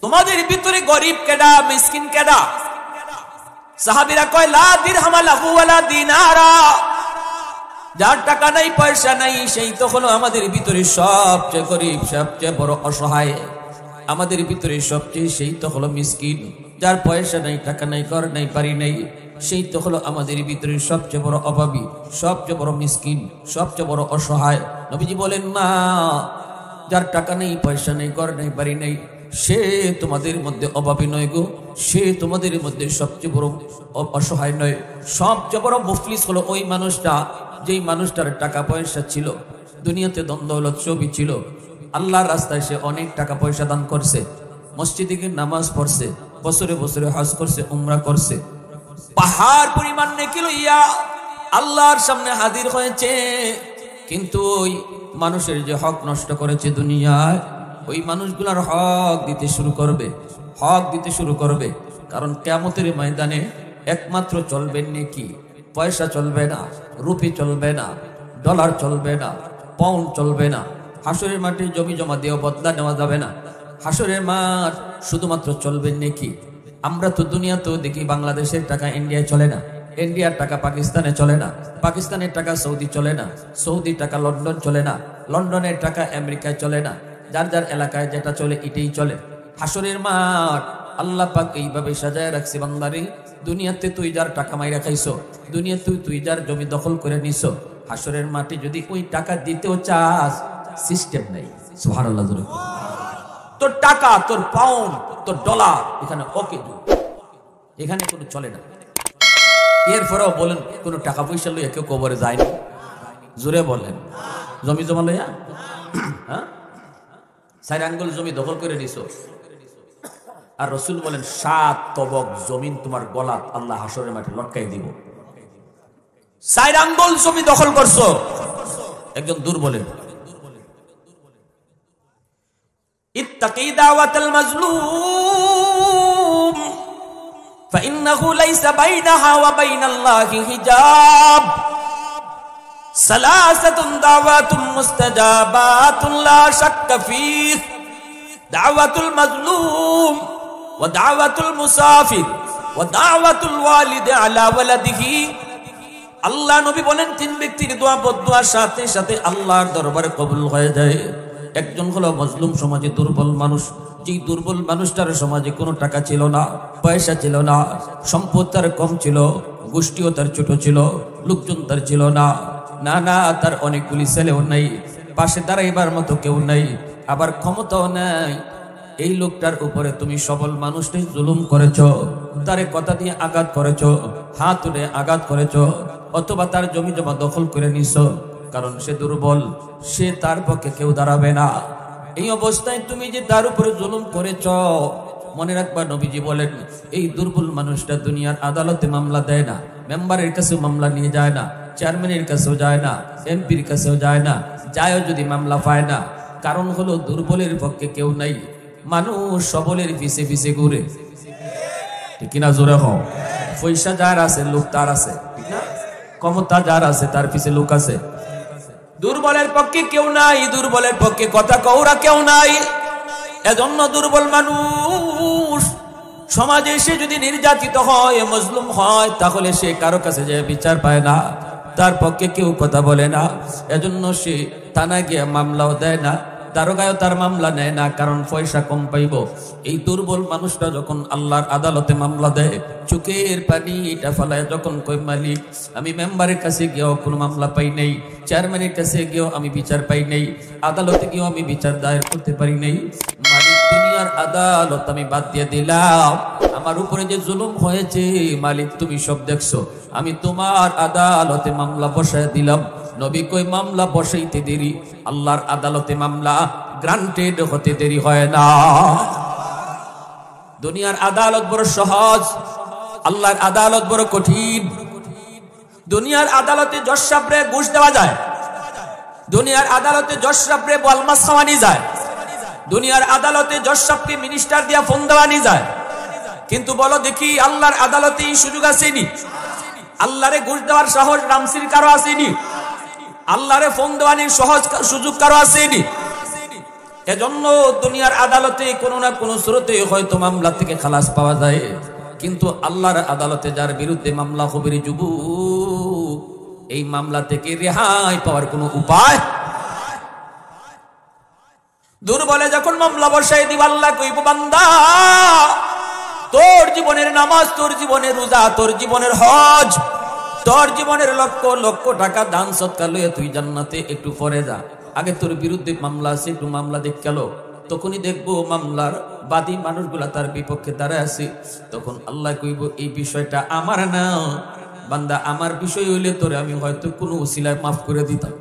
তোমাদের ভিতরে গরিব কেডা, মিসকিন কেডা? সাহাবীরা কয় লা দিরহাম লাহু ওয়ালা দিনারা, যার টাকা নাই পয়সা নাই সেই তো হলো আমাদের ভিতরে সবচেয়ে গরিব, সবচেয়ে বড় অসহায়। আমাদের ভিতরে সবচেয়ে সেই তো হলো মিসকিন, যার পয়সা নাই, টাকা নাই, ঘর নাই, বাড়ি নাই, সেই তো হলো আমাদের ভিতরে সবচেয়ে বড় অভাবী, সবচেয়ে বড় মিসকিন, সবচেয়ে বড় অসহায়। নবীজি বলেন না, যার টাকা নেই, পয়সা নেই, ঘর নেই, বাড়ি নেই, সে তোমাদের মধ্যে অভাবী নয় গো, সে তোমাদের মধ্যে সবচেয়ে বড় অসহায় নয়। সবচেয়ে বড় মুফলিস হলো ওই মানুষটা, যেই মানুষটার টাকা পয়সা ছিল, দুনিয়াতে দ্বন্দ্ব ছবি ছিল, আল্লাহর রাস্তায় সে অনেক টাকা পয়সা দান করছে, মসজিদে গিয়ে নামাজ পড়ছে, বছরে বছরে হজ করছে, উমরা করছে, পাহাড় পরিমাণ নেকি লইয়া আল্লাহর সামনে হাজির হয়েছে। কিন্তু ওই মানুষের যে হক নষ্ট করেছে দুনিয়ায়, ওই মানুষগুলার হক দিতে শুরু করবে, হক দিতে শুরু করবে। কারণ কিয়ামতের ময়দানে একমাত্র চলবে নেকি, পয়সা চলবে না, রুপি চলবে না, ডলার চলবে না, পাউন্ড চলবে না। হাসরের মাঠে জমি জমা দিয়েও বদলা নেওয়া যাবে না। হাসরের মাঠ শুধুমাত্র চলবে নেকি। আমরা তো দুনিয়াতেও দেখি বাংলাদেশের টাকা ইন্ডিয়ায় চলে না, ইন্ডিয়ার টাকা পাকিস্তানে চলে না, পাকিস্তানের টাকা সৌদি চলে না, সৌদির টাকা লন্ডন চলে না, লন্ডনের টাকা আমেরিকায় চলে না। যার যার এলাকায় যেটা চলে এটাই চলে। হাসরের মাঠ আল্লাহ পাক এইভাবে সাজায় রাখছে, বান্দারে দুনিয়াতে তুই যার টাকা মাইরা খাইছো, দুনিয়াতে তুই যার জমি দখল করে নিছো, হাসরের মাঠে যদি ওই টাকা দিতেও চাস, সিস্টেম নেই। সুবহানাল্লাহ। তোর টাকা, তোর পাউন্ড, তোর ডলার এখানে ওকে, এখানে কোনো চলে না। এরপরেও বলেন কোনো টাকা পয়সা লইয়া কেউ কবরে যায়নি? জোরে বলেন। জমি জমা লইয়া, হ্যাঁ, 4 আঙ্গুল জমি দখল করে নিছো, আর রসুল বলেন 7 তবক জমিন তোমার গলাত আল্লাহ হাসরের মাঠে লটকাই দিব। 4 আঙ্গুল জমি দখল করছো। একজন দূর বলেন, ইত্তাকি দাওয়াতাল মাজলুম ফাইন্নাহু লাইসা বাইনাহা ওয়া বাইনাল্লাহি হিজাব। সালাসাতুন দাওয়াতুম মুস্তাজাবাতুন লা শাক্কা ফীহ, দাওয়াতুল মাজলুম ওয়া দাওয়াতুল মুসাফির ওয়া দাওয়াতুল ওয়ালিদ আলা ওয়ালাদিহি। আল্লাহ নবী বলেন 3 ব্যক্তির দোয়া বদদুয়ার সাথে সাথে আল্লাহর দরবারে কবুল হয়ে যায়। একজন হলো মজলুম, সমাজে দুর্বল মানুষ। যেই দুর্বল মানুষটার সমাজে কোনো টাকা ছিল না, পয়সা ছিল না, সম্পদ তার কম ছিল, গোষ্ঠীও তার ছোট ছিল, লোকজন তার ছিল না, না তার অনেকগুলি ছেলেও নাই, পাশে দাঁড়াইবার মতো কেউ নাই, আবার ক্ষমতাও নাই। এই লোকটার উপরে তুমি সবল মানুষটাই জুলুম করেছ, তারে কথা দিয়ে আঘাত করেছ, হাত তুলে আঘাত করেছ, অথবা তার জমি জমা দখল করে নিছ। কারণ সে দুর্বল, সে তার পক্ষে কেউ দাঁড়াবে না। এই অবস্থায় তুমি যে তার উপরে জুলুম করেছ, মনে রাখবা নবীজি বলেন এই দুর্বল মানুষটা দুনিয়ার আদালতে মামলা দেয় না, মেম্বারের কাছেও মামলা নিয়ে যায় না, চেয়ারম্যানের কাছেও যায় না, এমপির কাছেও যায় না, যায়ও যদি মামলা পায় না। কারণ হলো দুর্বলের পক্ষে কেউ নাই, মানুষ সবলের পিছে পিছে ঘুরে। ঠিক কিনা? জোরে হও। পয়সা যার আছে, লোক তার আছে, ঠিক না? ক্ষমতা যার আছে তার পিছে লোক আছে। দুর্বলের পক্ষে কেউ নাই, দুর্বলের পক্ষে কথা কওরা কেউ নাই। এজন্য দুর্বল মানুষ সমাজে সে যদি নির্যাতিত হয়, মজলুম হয়, তাহলে সে কারো কাছে যে বিচার পায় না, তার পক্ষে কেউ কথা বলে না। এজন্য সে থানায় গিয়ে মামলাও দেয় না, দারোগায়ও তার মামলা নেয় না, কারণ পয়সা কম পাইব। এই দুর্বল মানুষটা যখন আল্লাহর আদালতে মামলা দেয়, চোখের পানিটা ফেলায় যখন কই মালিক আমি মেম্বারের কাছে গিয়েও কোনো মামলা পাই নাই, চেয়ারম্যানের কাছে গিয়েও আমি বিচার পাই নাই, আদালতে গিয়েও আমি বিচার দায়ের করতে পারি নাই, মালিক দুনিয়ার আদালত আমি বাদ দিয়ে দিলাম, আমার উপরে যে জুলুম হয়েছে মালিক তুমি সব দেখছো, আমি তোমার আদালতে মামলা বসায় দিলাম। নবী কই মামলা বসাইতে দেরি, আল্লাহর আদালতে মামলা গ্রান্টেড হতে দেরি হয় না। দুনিয়ার আদালত বড় সহজ, আল্লাহর আদালত বড় কঠিন। দুনিয়ার আদালতে জজ সাহেবরে ঘুষ দেওয়া যায়, দুনিয়ার আদালতে জজ সাহেবরে বলমাস খাওয়ানি যায়, দুনিয়ার আদালতে জজ সাহেবকে মিনিস্টার দিয়া ফোন দেওয়ানি যায়। কিন্তু বলো দেখি আল্লাহর আদালতে এই সুযোগ আসেনি? আল্লাহরে ঘুষ দেওয়ার সাহস রামসির কারো আসেনি? আল্লাহরে ফোন দেওয়ানির সহজ সুযোগ কারো আসেনি? এজন্য দুনিয়ার আদালতে কোনো না কোনো সুরতে হয়তো মামলা থেকে খালাস পাওয়া যায়, কিন্তু আল্লাহর আদালতে যার বিরুদ্ধে মামলা হবে রে যুবক, এই মামলা থেকে রেহাই পাওয়ার কোনো উপায়। দুর্বলে যখন মামলা বসাই দিব, আল্লাহ কইব বান্দা তোর জীবনের নামাজ, তোর জীবনের রোজা, তোর জীবনের হজ, তোর জীবনের লক্ষ লক্ষ টাকা দান সৎকার লইয়া তুই জান্নাতে একটু পরে যা, আগে তোর বিরুদ্ধে মামলা আছে একটু মামলা দেখ গেল। তখনই দেখবো মামলার বাদী মানুষগুলা তার বিপক্ষে দাঁড়ায় আছে। তখন আল্লাহ কইব এই বিষয়টা আমার না বান্দা, আমার বিষয় হইলে তোরে আমি হয়তো কোনো উসিলায় মাফ করে দিতাম।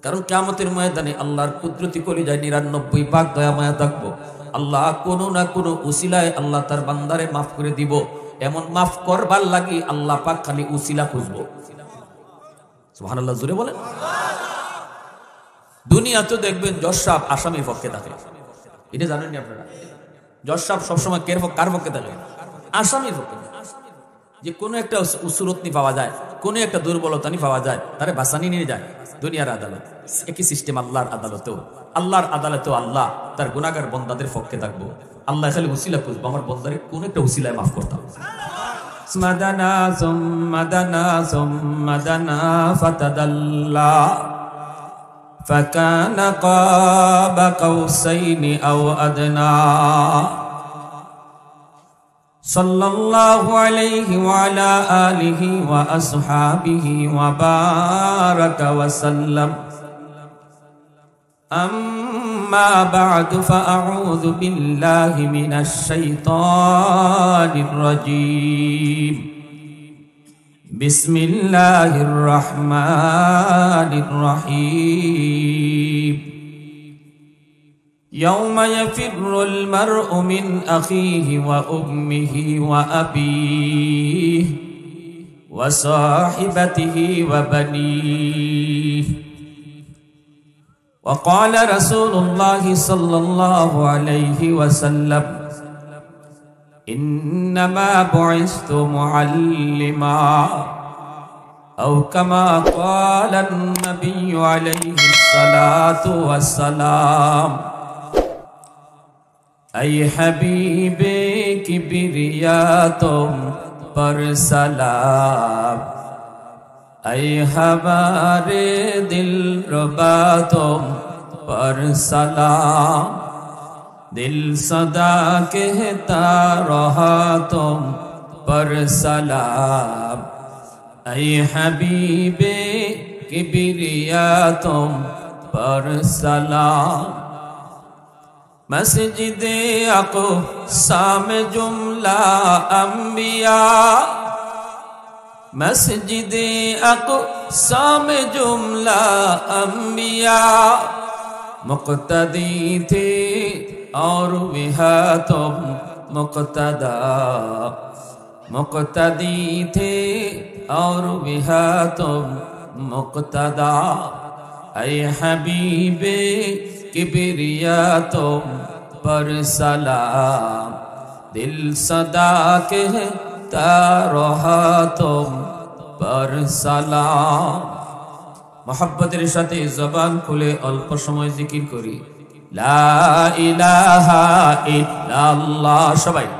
কারণ কিয়ামতের ময়দানে আল্লাহর কুদরতি কলিজায় ৯৯ ভাগ দয়া মায়া থাকবো। আল্লাহ কোনো না কোনো উসিলায় আল্লাহ তার বান্দারে মাফ করে দিব। এমন মাফ করবার লাগি আল্লাহ পাক খালি উসিলা খুঁজবো। সুবহানাল্লাহ, জোরে বলেন। দুনিয়াতে দেখবেন জজ সাহেব আসামির পক্ষে থাকে, এটা জানেননি আপনারা? জজ সাহেব সবসময় কার পক্ষে থাকে? আসামির পক্ষে। যে কোনো একটা উসুরতনি পাওয়া যায়, কোনো একটা দুর্বলতানি পাওয়া যায়, তারে বাসানি নিয়ে যায় দুনিয়ার আদালত। একই সিস্টেম আল্লাহর আদালতেও। আল্লাহর আদালতেও আল্লাহ তার গুনাহগার বান্দাদের পক্ষে থাকবো। আল্লাহ খালি উসিলা খুঁজবো, আমার বান্দারে কোন একটা উসিলায় মাফ করতাম। মাদানা সুম্মাদানা সুম্মাদানা ফাতাদাল্লা ফাকানা কাবা কাউসাইনি আও আদনা সাল্লাল্লাহু আলাইহি ওয়া আলা আলিহি ওয়া আসহাবিহি ওয়া বারাকা ওয়া সাল্লাম। আম্মা বা'দু ফাআউযু বিল্লাহি মিনাশ শাইতানির রাজীম। বিসমিল্লাহির রহমানির রহিম। يوم يفر المرء من أخيه وأمه وأبيه وصاحبته وبنيه. وقال رسول الله صلى الله عليه وسلم إنما بعثت معلما أو كما قال النبي عليه الصلاة والسلام. ऐ हबीबे किबरिया तुम पर सलाम, ऐ हमारे दिल रुबा तुम पर सलाम। दिल सदा कहता रहा तुम पर सलाम, ऐ हबीबे किबरिया तुम पर सलाम। मस्जिदे अक़सा में जुमला अंबिया, मस्जिदे अक़सा में जुमला अंबिया मुक़्तदी थे और वहा तुम मुक़्तदा, मुक़्तदी थे और वहा तुम मुक़्तदा। ऐ हबीबे किबरिया तुम पर सलाम, दिल सदा कहता रहा तुम पर सलाम। मोहब्बतेर साथे जबान खुले अल्प समय जिकिर करी ला इलाहा इल्लाल्लाह। सबाई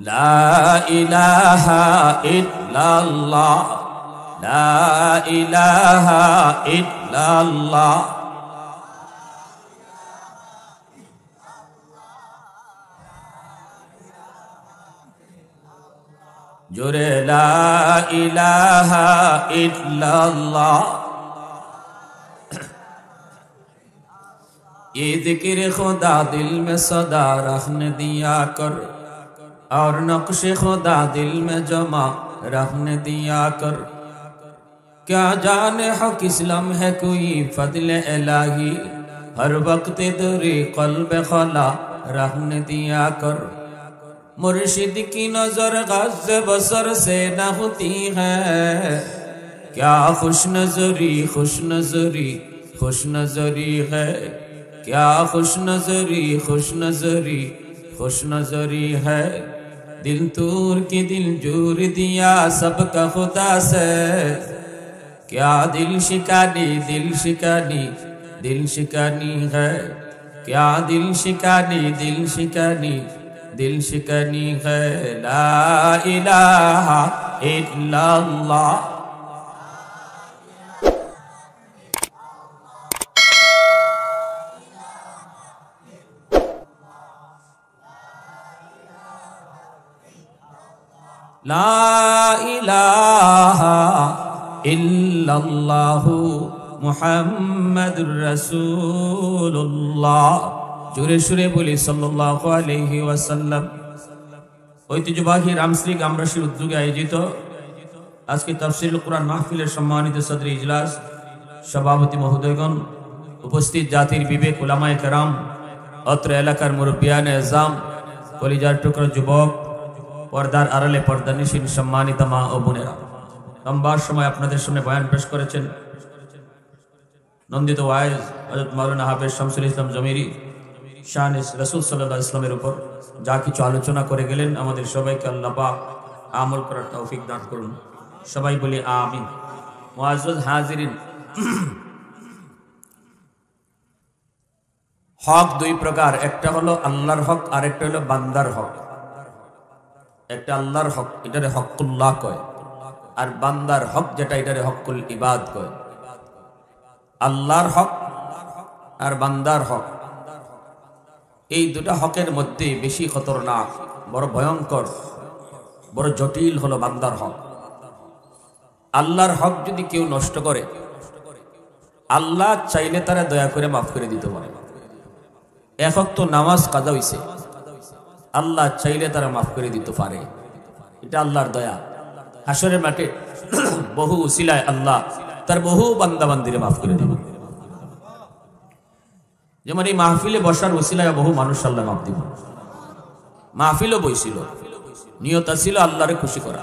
ला इलाहा इल्लाल्लाह, ला इलाहा इल्लाल्लाह। जोरे ला इलाहा इल्लल्लाह। ये जिक्र खुदा दिल में सदा रखने दिया कर, और नक्श खुदा दिल में जमा रखने दिया कर। क्या जाने हक इस्लाम है कोई फजल इलाही, हर वक्त दरे क़ल्ब खला रखने दिया कर। मुर्शिद की नजर ग़ज़्व बसर से न होती है, क्या खुश नजरी खुश नजरी खुश नजरी है, क्या खुश नजरी खुश नजरी खुश नजरी है। दिल तूर की दिल जोर दिया सबका खुदा से, क्या दिल शिकानी है, क्या दिल शिकानी है। ला इलाहा इल्लल्लाह। ला इलाहा इल्लल्लाहु मुहम्मदुर রাসূলুল্লাহ। জোরে সুরে বলি সাল্লাল্লাহু আলাইহি ওয়াসাল্লাম। ঐতিহ্যবাহী রামশ্রী গামরাশির উদ্যোগে আয়োজিত আজকে তাফসীরুল কুরআন মাহফিলের সম্মানিত সদরে ইজলাস, সভাপতি মহোদয়গণ, উপস্থিত জাতির বিবেক উলামায়ে কেরাম, অত্র এলাকার মুরব্বিয়ানে আযম, কলিজার টুকরা যুবক, পর্দার আড়ালে পর্দানিশীন সম্মানিত মা ও বোনেরা, লম্বা সময় আপনাদের সামনে বয়ান পেশ করেছেন নন্দিত ওয়াইজ হযরত মাওলানা হাফেজ শামসুল ইসলাম জমিরি শান রাসূল সাল্লাল্লাহু আলাইহি ওয়াসাল্লামের উপর যা কিছু আলোচনা করে গেলেন, আমাদের সবাইকে আল্লাহ পাক আমল করার তৌফিক দান করুন। সবাই বলি আমিন। মুআজ্জাজ হাজিরিন, হক দুই প্রকার, একটা হলো আল্লাহর হক আর একটা হলো বান্দার হক। একটা আল্লাহর হক, এটারে হকুল্লাহ কয়, আর বান্দার হক যেটা এটারে হকুল ইবাদ কয়। আল্লাহর হক আর বান্দার হক, এই দুটা হকের মধ্যে বেশি খতরনাক, বড় ভয়ঙ্কর, বড় জটিল হলো বান্দার হক। আল্লাহর হক যদি কেউ নষ্ট করে, আল্লাহ চাইলে তারা দয়া করে মাফ করে দিতে পারে। এক ওয়াক্ত নামাজ কাজা হইছে, আল্লাহ চাইলে তারা মাফ করে দিতে পারে, এটা আল্লাহর দয়া। হাসরের মাঠে বহু উসিলায় আল্লাহ তার বহু বান্দা বান্দিরে মাফ করে দিবে। যেমন এই মাহফিলে বসার উসিলায় বহু মানুষ আল্লাহ মাফ দিব। মাহফিলও বইছিল, নিয়ত ছিল আল্লাহরে খুশি করা।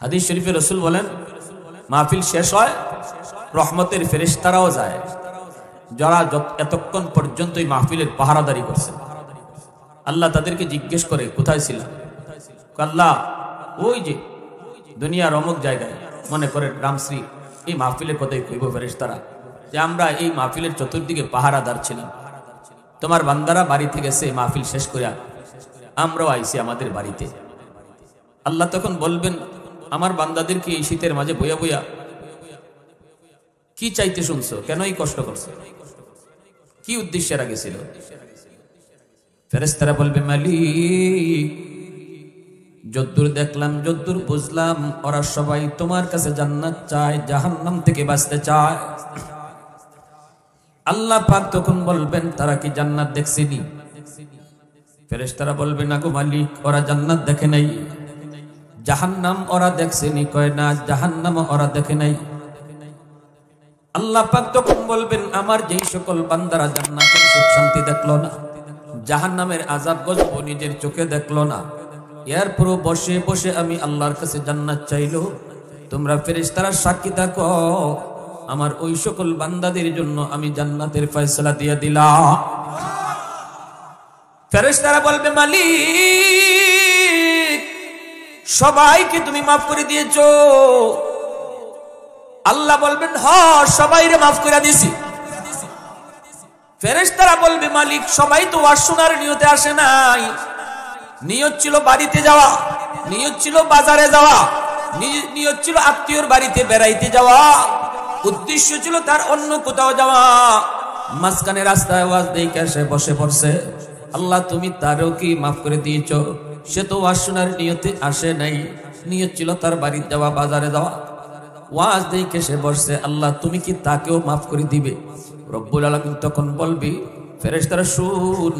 হাদিস শরীফে রাসূল বলেন, মাহফিল শেষ হয়, রহমতের ফেরেশতারাও যায়, যারা এতক্ষণ পর্যন্ত এই মাহফিলের পাহারাদারি করছে। আল্লাহ তাদেরকে জিজ্ঞেস করে, কোথায় ছিলাম? আল্লাহ ওই যে দুনিয়ার অমুক জায়গায়, মনে করে রামশ্রী, এই মাহফিলের কথাই কইব ফেরেশতারা যে আমরা এই মাহফিলের চতুর্দিকে পাহারাদার ছিলাম, তোমার বান্দারা বাড়িতে গেছে মাহফিল শেষ করে, আমরাও আইছি আমাদের বাড়িতে। আল্লাহ তখন বলবেন, আমার বান্দাদেরকে এই শীতের মাঝে বইয়া বইয়া কি চাইতে শুনছো, কেনই কষ্ট করছো, কি উদ্দেশ্যে রাখেছিল? ফেরেশতারা বলবে, মালিক, যদ্দূর দেখলাম, যদ্দূর বুঝলাম, ওরা সবাই তোমার কাছে জান্নাত চায়, জাহান্নাম থেকে বাঁচতে চায়। আল্লাহ পাক তখন বলবেন, তারা কি জান্নাত দেখছেনি? ফেরেশতারা বলবে, না গো মালিক, ওরা জান্নাত দেখে নাই। জাহান্নাম ওরা দেখছেনি? কয় না, জাহান্নাম ওরা দেখে নাই। আল্লাহ পাক তখন বলবেন, আমার যেই সকল বান্দারা জান্নাতের সুখ শান্তি দেখলো না, জাহান্নামের আযাব গজব নিজের চোখে দেখলো না, এরপরও বসে বসে আমি আল্লাহর কাছে জান্নাত চাইলো, তোমরা ফেরেশতারা সাক্ষী থাকো, আমার ওই সকল বান্দাদের জন্য আমি জান্নাতের ফয়সালা দিয়ে দিলাম। ফেরেশতারা বলবে, মালিক, সবাইকে তুমি মাফ করে দিয়েছো। আল্লাহ বলবেন, হ্যাঁ, সবাইরে মাফ করে দিয়েছি। ফেরেশতারা বলবে, মালিক, সবাই তো ওয়াজ শোনার নিয়তে আসে নাই, নিয়ত ছিল বাড়িতে যাওয়া, নিয়ত ছিল বাজারে যাওয়া, নিয়ত ছিল আত্মীয়র বাড়িতে বেড়াইতে যাওয়া, উদ্দেশ্য ছিল তার অন্য কোথাও যাওয়া। মাঝখানে রাস্তায় ওয়াজ দেখে এসে বসে পড়ছে। আল্লাহ তুমি তারও কি মাফ করে দিয়েছো? সে তো ওয়াজ শোনার নিয়তে আসে নাই, নিয়ত ছিল তার বাড়িতে যাওয়া, বাজারে যাওয়া, ওয়াজ দেখে সে বসছে। আল্লাহ তুমি কি তাকেও মাফ করে দিবে? রব্বুল আলামিন তখন বলবি, ফেরেশতারা শুন,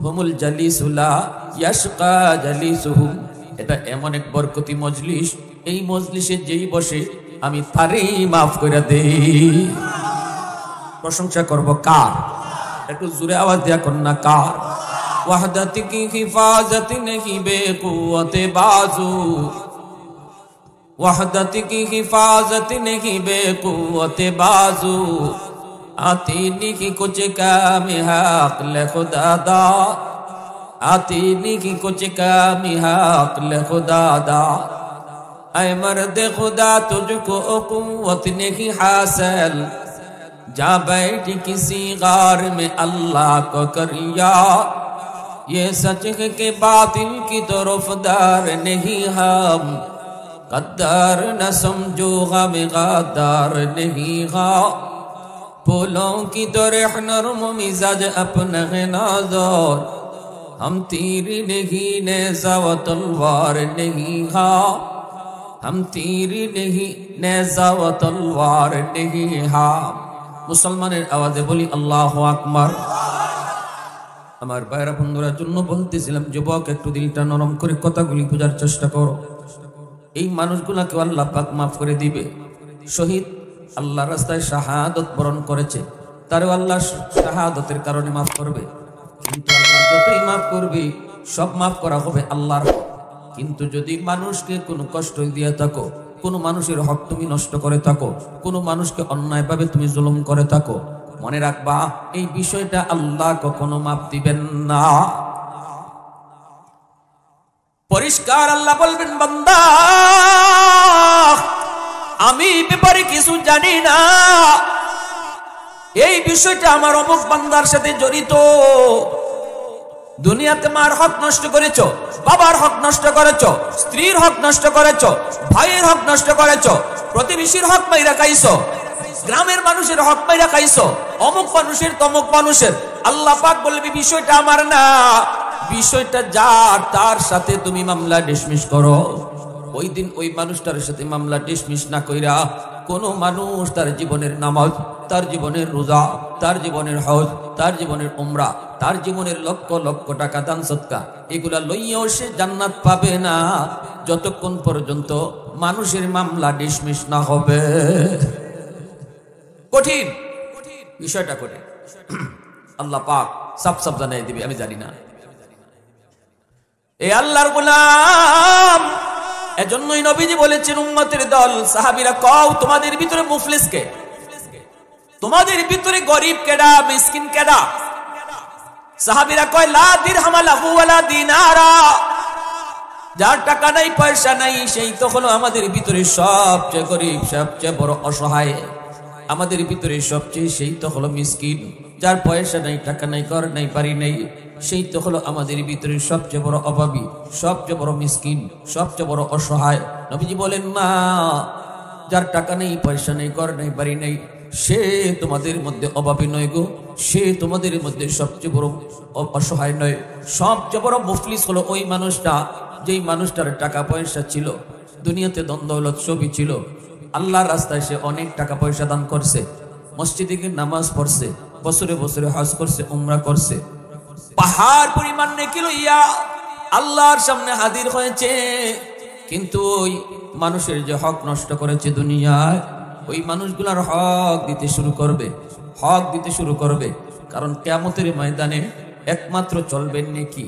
হুমুল জালিসুলা ইয়াশকা জালিসুহুম, এটা এমন এক বরকতি মজলিস, এই মজলিসে যেই বসে আমি তারই মাফ করে দেই। প্রশংসা করব কার? একটু জোরে আওয়াজ দেয়া কন্যা, কার? ওয়াহদাতি কি হিফাজতি নেহি বেকুওয়াতে বাজু, ওয়াহদাতি কি হিফাজতি নেহি বেকুওয়াতে বাজু, आती की कुछ काम हक ले खुदा दा, आती की कुछ काम हक ले खुदा दा, ऐ मर्द खुदा तुझको कुव्वत नहीं हासिल, जा बैठ किसी गार में अल्लाह को करिया, ये सच है कि बातिल की तरफदार नहीं हम, गद्दार न समझो गम गद्दार नहीं गा, फूलों की तरह नर्म मिजाज अपना है नाज़ुर, हम तीर नहीं नेज़ा व तलवार नहीं हा, हम तीर नहीं नेज़ा व तलवार नहीं हा। মুসলমানের আওয়াজে বলি আল্লাহু আকবার। আমার ভাইরা বন্ধুরা জন্য বলতেছিলাম, যুবক একটু দিলটা নরম করে কথাগুলি বোঝার চেষ্টা করো। এই মানুষগুলাকে আল্লাহ পাক মাফ করে দিবে। শহীদ আল্লাহর রাস্তায় শাহাদত বরণ করেছে, তারও আল্লাহ শাহাদতের কারণে মাফ করবে। কিন্তু আল্লাহ যতই মাফ করবে, সব মাফ করা হবে আল্লাহর। কিন্তু যদি মানুষকে কোনো কষ্ট দিয়ে থাকো, কোনো মানুষের হক তুমি নষ্ট করে থাকো, কোনো মানুষকে অন্যায়ভাবে তুমি জুলুম করে থাকো, মনে রাখবা এই বিষয়টা আল্লাহ কখনো মাফ দিবেন না। পরিষ্কার আল্লাহ বলবেন, বান্দা আমি ব্যাপারে কিছু জানি না, এই বিষয়টা আমার অমুক বান্দার সাথে জড়িত। দুনিয়াতে মার হক নষ্ট করেছো, বাবার হক নষ্ট করেছো, স্ত্রীর হক নষ্ট করেছো, ভাইয়ের হক নষ্ট করেছো, প্রতিবেশীর হক মাইরা খাইছো, গ্রামের মানুষের হক মাইরা খাইছো, অমুক মানুষের তমুক মানুষের। আল্লাহ পাক বলবে বিষয়টা আমার না, বিষয়টা যার, তার সাথে তুমি মামলা ডিসমিস করো। ওই দিন ওই মানুষটার সাথে মামলা ডিসমিস না কইরা কোন মানুষ তার জীবনের নামাজ, তার জীবনের রোজা, তার জীবনের হজ, তার জীবনের উমরা, তার জীবনের লক্ষ লক্ষ টাকা দান সদকা এগুলা লইয়াও সে জান্নাত পাবে না, যতক্ষণ পর্যন্ত মানুষের মামলা ডিসমিস না হবে। কঠিন বিষয়টা, কঠিন। আল্লাহ পাক সব সব জানাই দিবে, আমি জানি না। এ আল্লাহর গোলাম, এজন্যই নবীজি বলেছেন উম্মতের দল, সাহাবীরা কও তোমাদের ভিতরে মুফলিস কে, তোমাদের ভিতরে গরিব কেডা, মিসকিন কেডা? সাহাবীরা কয় লা দিরহাম লাহু ওয়ালা দিনারা, যার টাকা নাই পয়সা নাই সেই তো হলো আমাদের ভিতরে সবচেয়ে গরিব, সবচেয়ে বড় অসহায়। আমাদের ভিতরে সবচেয়ে সেই তো হলো মিসকিন, যার পয়সা নাই, টাকা নাই, ঘর নাই, বাড়ি নাই, সেই তো হলো আমাদের ভিতরে সবচেয়ে বড় অভাবী, সবচেয়ে বড় মিসকিন, সবচেয়ে বড় অসহায়। নবীজি বলেন না, যার টাকা নেই, পয়সা নেই, ঘর নেই, বাড়ি নেই, সে তোমাদের মধ্যে অভাবী নয় গো, সে তোমাদের মধ্যে সবচেয়ে বড় অসহায় নয়। সবচেয়ে বড় মুফলিস হলো ওই মানুষটা, যেই মানুষটার টাকা পয়সা ছিল, দুনিয়াতে ধন দৌলত সবই ছিল, আল্লাহর রাস্তায় সে অনেক টাকা পয়সা দান করছে, মসজিদে গিয়ে নামাজ পড়ছে, বছরে বছরে হজ করছে, উমরা করছে, পাহাড় পরিমাণ নেকি লইয়া আল্লাহর সামনে হাজির হয়েছে। কিন্তু ওই মানুষের যে হক নষ্ট করেছে দুনিয়ায়, ওই মানুষগুলার হক দিতে শুরু করবে, হক দিতে শুরু করবে। কারণ কিয়ামতের ময়দানে একমাত্র চলবে নেকি,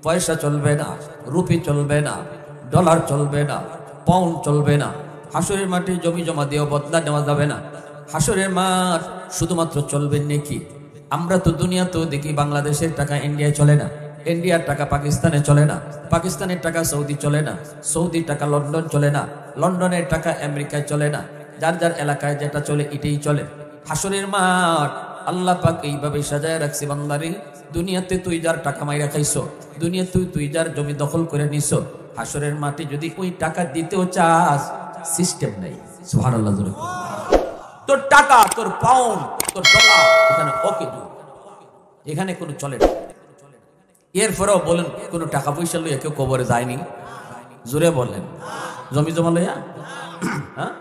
পয়সা চলবে না, রুপি চলবে না, ডলার চলবে না, পাউন্ড চলবে না। হাসরের মাঠে জমি জমা দিয়েও বদলা নেওয়া যাবে না। হাসরের মাঠ শুধুমাত্র চলবে নেকি। আমরা তো দুনিয়াতেও দেখি বাংলাদেশের টাকা ইন্ডিয়ায় চলে না, ইন্ডিয়ার টাকা পাকিস্তানে চলে না, পাকিস্তানের টাকা সৌদি চলে না, সৌদির টাকা লন্ডন চলে না, লন্ডনের টাকা আমেরিকায় চলে না। যার যার এলাকায় যেটা চলে এটাই চলে। হাসরের মাঠ আল্লাহ পাক এইভাবে সাজায় রাখছে, বান্দারে দুনিয়াতে তুই যার টাকা মাইরা খাইছো, দুনিয়াতে তুই যার জমি দখল করে নিছো, হাসরের মাঠে যদি ওই টাকা দিতেও চাস, সিস্টেম নেই। সুবহানাল্লাহ। তোর টাকা, তোর পাউন্ড, তোর ডলার এখানে ওকে, এখানে কোনো চলে না। এরপরেও বলেন কোন টাকা পয়সা লইয়া কেউ কবরে যায়নি? জোরে বলেন। জমি জমা লইয়া, হ্যাঁ,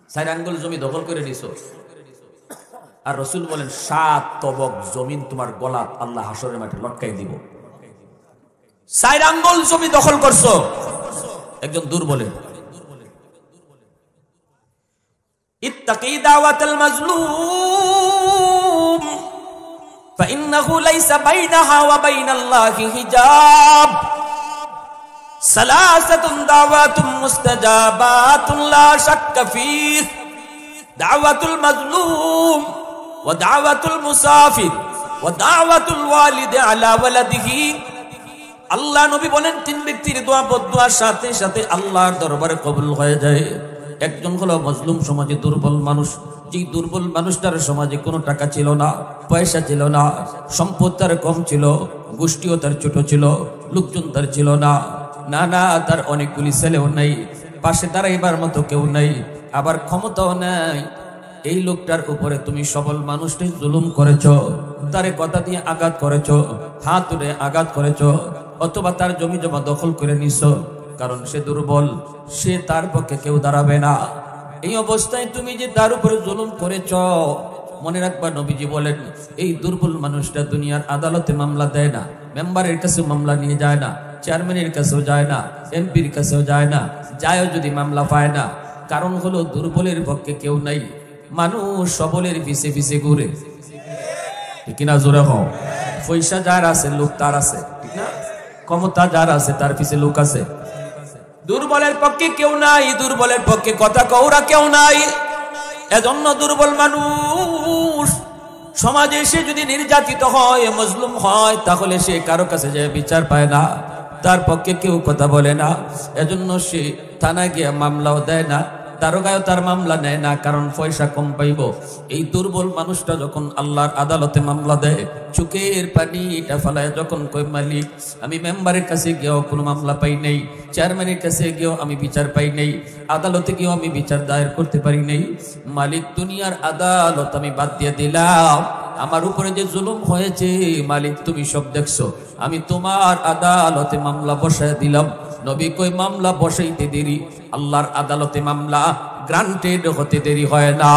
4 আঙ্গুল জমি দখল করে নিছো, আর রাসূল বলেন 7 তবক জমিন তোমার গলাত আল্লাহ হাসরের মাঠে লটকাই দিব। 4 আঙ্গুল জমি দখল করছো। একজন দূর বলেন, ইত্তাকি দাওয়াতাল মাজলুম فإنه ليس بينها وبين الله حجاب ثلاثة دعوات مستجابات لا شك فيه دعوة المظلوم ودعوة المسافر ودعوة الوالد على ولده আল্লাহ নবী বলেন তিন ব্যক্তির দোয়া বদদুয়ার সাথে সাথে আল্লাহর দরবারে কবুল হয়ে যায়। একজন হলো মজলুম, সমাজে দুর্বল মানুষ। যে দুর্বল মানুষটার সমাজে কোনো টাকা ছিল না, পয়সা ছিল না, সম্পদ তার কম ছিল, গোষ্ঠীও তার ছোট ছিল, লোকজন তার ছিল না, না তার অনেকগুলি ছেলেও নাই, পাশে দাঁড়াইবার মতো কেউ নাই, আবার ক্ষমতাও নাই। এই লোকটার উপরে তুমি সবল মানুষটাই জুলুম করেছ, তারে কথা দিয়ে আঘাত করেছ, হাত উঠে আঘাত করেছ, অথবা তার জমি জমা দখল করে নিছ, কারণ সে দুর্বল, সে তার পক্ষে কেউ দাঁড়াবে না। এই অবস্থায় তুমি যে তার উপরে জুলুম করেছ, মনে রাখবা নবীজি বলেন এই দুর্বল মানুষটা দুনিয়ার আদালতে মামলা দেয় না, মেম্বারের কাছে মামলা নিয়ে যায় না, চেয়ারম্যানের কাছেও যায় না, এমপির কাছেও যায় না, যায়ও যদি মামলা পায় না। কারণ হলো দুর্বলের পক্ষে কেউ নাই, মানুষ সবলের পিছে পিছে ঘুরে, ঠিক না? জোরে হও। পয়সা যার আছে লোক তার আছে, ঠিক না? ক্ষমতা যার আছে তার পিছে লোক আছে। দুর্বলের পক্ষে কেউ নাই, দুর্বলের পক্ষে কথা কওরা কেউ নাই। এজন্য দুর্বল মানুষ সমাজে সে যদি নির্যাতিত হয়, মজলুম হয়, তাহলে সে কারো কাছে যে বিচার পায় না, তার পক্ষে কেউ কথা বলে না। এজন্য সে থানায় গিয়ে মামলাও দেয় না, দারোগায়ও তার মামলা নেয় না, কারণ পয়সা কম পাইব। এই দুর্বল মানুষটা যখন আল্লাহর আদালতে মামলা দেয়, চোখের পানিটা ফালায় যখন কই মালিক আমি মেম্বারের কাছে গিয়েও কোনো মামলা পাই নাই, চেয়ারম্যানের কাছে গিয়েও আমি বিচার পাই নাই, আদালতে গিয়েও আমি বিচার দায়ের করতে পারি নাই, মালিক দুনিয়ার আদালত আমি বাদ দিয়ে দিলাম, আমার উপরে যে জুলুম হয়েছে মালিক তুমি সব দেখছো, আমি তোমার আদালতে মামলা বসায় দিলাম। নবী কই মামলা বসাইতে দেরি, আল্লাহর আদালতে মামলা গ্রান্টেড হতে দেরি হয় না।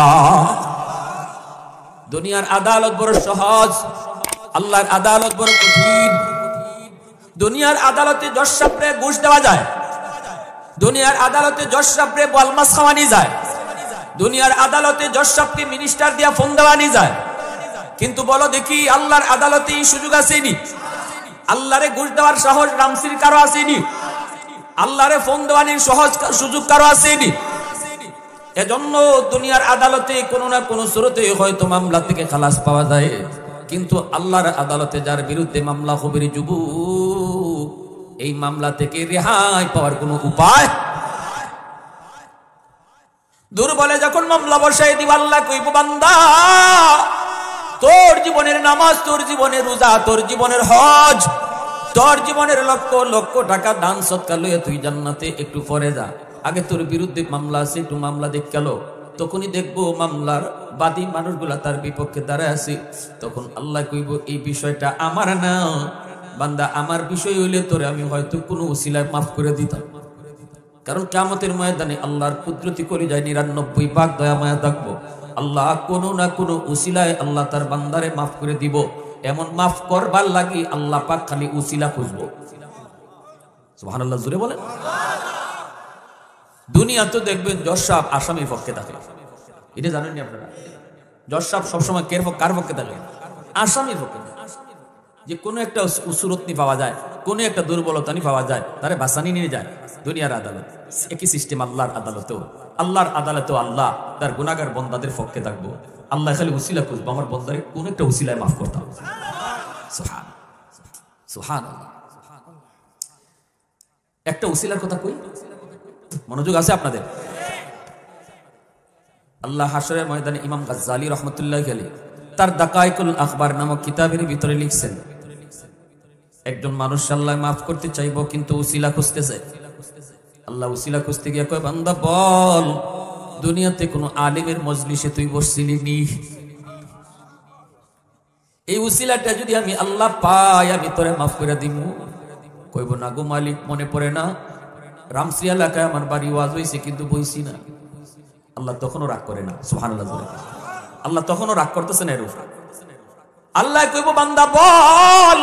দুনিয়ার আদালত বড় সহজ, আল্লাহর আদালত বড় কঠিন। দুনিয়ার আদালতে জজ সাহেবরে ঘুষ দেওয়া যায়, দুনিয়ার আদালতে জজ সাহেবরে বলমাস খাওয়ানি যায়, দুনিয়ার আদালতে জজ সাহেবকে মিনিস্টার দিয়া ফোন দেওয়ানি যায়। কিন্তু বলো দেখি আল্লাহর আদালতে এই সুযোগ আসেনি? আল্লাহরে ঘুষ দেওয়ার সাহস রামসির কারো আসেনি? আল্লাহরে ফোন দেওয়ানির সহজ সুযোগ কারো আসেনি? এজন্য দুনিয়ার আদালতে কোনো না কোনো সুরতে হয়তো মামলা থেকে খালাস পাওয়া যায়, কিন্তু আল্লাহর আদালতে যার বিরুদ্ধে মামলা হবে রে যুবক, এই মামলা থেকে রেহাই পাওয়ার কোনো উপায়। দুর্বলে যখন মামলা বসাই দিব, আল্লাহ কইব বান্দা তোর জীবনের নামাজ, তোর জীবনের রোজা, তোর জীবনের হজ, তোর জীবনের লক্ষ লক্ষ টাকা দান সৎকার লইয়া তুই জান্নাতে একটু পরে যা, আগে তোর বিরুদ্ধে মামলা আছে একটু মামলা দেখ গেল। তখনই দেখবো মামলার বাদী মানুষগুলা তার বিপক্ষে দাঁড়ায় আছে। তখন আল্লাহ কইব এই বিষয়টা আমার না বান্দা, আমার বিষয় হইলে তোরে আমি হয়তো কোনো উসিলায় মাফ করে দিতাম। কারণ কিয়ামতের ময়দানে আল্লাহর কুদরতি করে যায় 99 ভাগ দয়া মায়া থাকবো। আল্লাহ কোনো না কোনো উসিলায় আল্লাহ তার বান্দারে মাফ করে দিব। এমন মাফ করবার লাগি আল্লাহ পাক খালি উসিলা খুঁজবো। সুবহানাল্লাহ, জোরে বলেন। দুনিয়া তো দেখবেন জজ সাহেব আসামির পক্ষে থাকে, এটা জানেননি আপনারা? জজ সাহেব সবসময় কার পক্ষে থাকে? আসামির পক্ষে। যে কোনো একটা উসুরতনি পাওয়া যায়, কোনো একটা দুর্বলতা পাওয়া যায়, তারে বাসানি নিয়ে যায় দুনিয়ার আদালত। একই সিস্টেম আল্লাহর আদালতেও। আল্লাহর আদালতেও আল্লাহ তার গুনাহগার বান্দাদের পক্ষে থাকবো। আল্লাহ খালি উসিলা খুঁজবো, আমার বান্দারে কোন একটা উসিলায় মাফ করতাম। সুবহান সুবহানাল্লাহ। একটা উসিলার কথা কই, মনোযোগ আছে আপনাদের? আল্লাহ হাশরের ময়দানে ইমাম গাজ্জালী রাহমাতুল্লাহি আলাইহি তার দাকাইকুল আখবার নামক কিতাবের ভিতরে লিখছেন, একজন মানুষ আল্লাহ মাফ করতে চাইবো কিন্তু উসিলা খুঁজতেছে। আল্লাহ উসিলা খুঁজতে গিয়ে কয় বান্দা বল, দুনিয়াতে কোনো আলিমের মজলিসে তুই বসছিলি নি? এই উসিলাটা যদি আমি আল্লাহ পাই আমি তোরে মাফ করে দিব। কইব না গো মালিক, মনে পড়ে না, রামশ্রী এলাকায় আমার বাড়ি ওয়াজ হয়েছে কিন্তু বইছি না। আল্লাহ তখনও রাগ করে না। সুবহানাল্লাহ, আল্লাহ তখনও রাগ করতেছে না এর উপর। আল্লাহ কইব বান্দা বল,